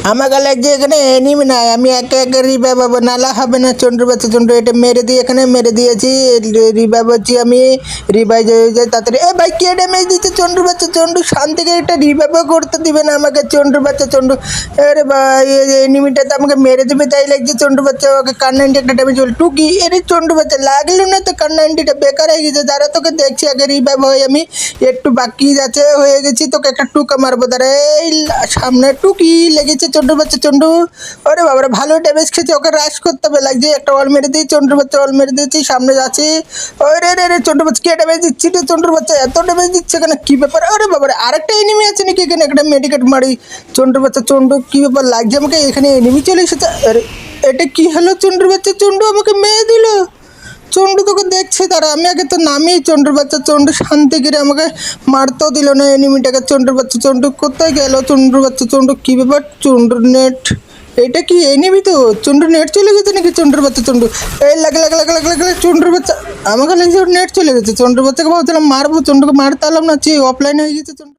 আমাকে লাগছে এখানে এনিমি নাই, আমি একে একে রিভাইভ হবো, নালা হবে না। চন্ডু বাচ্চা চন্ডু, এটা মেরে দিই, এখানে মেরে দিয়েছি, রিভাইভ হচ্ছি আমি। রিভাইভ হয়ে যায় তাড়াতাড়ি। এ ভাই কে ড্যামেজ দিচ্ছে? চন্ডু বাচ্চা চন্ডু, শান্তি করে একটা রিভাইভও করতে দিবে না আমাকে। চন্ডু বাচ্চা চন্ডু, আরে ভাই এনিমিটা তো আমাকে মেরে দেবে তাই লাগছে। চন্ডু বাচ্চা ওকে কার 90 একটা ড্যামেজ হল টুকি। এর চন্ডু বাচ্চা লাগলো না তো, কার 90টা বেকার হয়ে গেছে। দাঁড়া তোকে দেখছি আগে রিভাইভ হয়ে, আমি একটু বাকি যাচ্ছে, হয়ে গেছি। তোকে একটা টুকা মারবো, দাঁড়া। এই সামনে টুকি লেগেছে চন্ডু বাচ্চা চন্ডু। ওরে বাবারে ভালো ড্যামেজ খেয়েছে, ওকে রাশ করতে হবে লাগছে। একটা অল মেরে দিই, চন্ডুর বাচ্চা অল মেরে দিয়েছি, সামনে যাচ্ছি। ওরে রে রে চন্ডুর বাচ্চা কে ড্যামেজ দিচ্ছি রে? চন্ডুর বাচ্চা এত ড্যামেজ দিচ্ছে কেন, কি ব্যাপার? ওরে বাবারে আরেকটা এনিমি আছে নাকি এখানে? একটা মেডিকেট মারি। চন্ডুর বাচ্চা চন্ডু, কি ব্যাপার লাগছে আমাকে? এখানে এনিমি চলে এসেছে। আরে এটা কি হলো? চন্ডুর বাচ্চা চন্ডু আমাকে মেরে দিল। চন্ডু তোকে দেখছে, তারা আমি আগে তো নামি। চন্ডুর বাচ্চা চন্ডু শান্তি করে আমাকে মারতেও দিল না এনিমিটাকে। চন্ডুর বাচ্চা চন্ডু কোথায় গেল? চন্ডুর বাচ্চা চন্ডু, কী ব্যাপার? চন্ডুর নেট, এটা কি এনিমি তো? চন্ডুর নেট চলে গেছে নাকি? চন্ডুর বাচ্চা চন্ডু, এই লাগে লাগে লাগে লাগে লাগে। চন্ডুর বাচ্চা আমাকে লাগছে ওর নেট চলে গেছে। চন্ডুর বাচ্চাকে ভাবছিলাম মারবো, চন্ডুকে মারতে পারলাম না, অফলাইন হয়ে গেছে চন্ডু।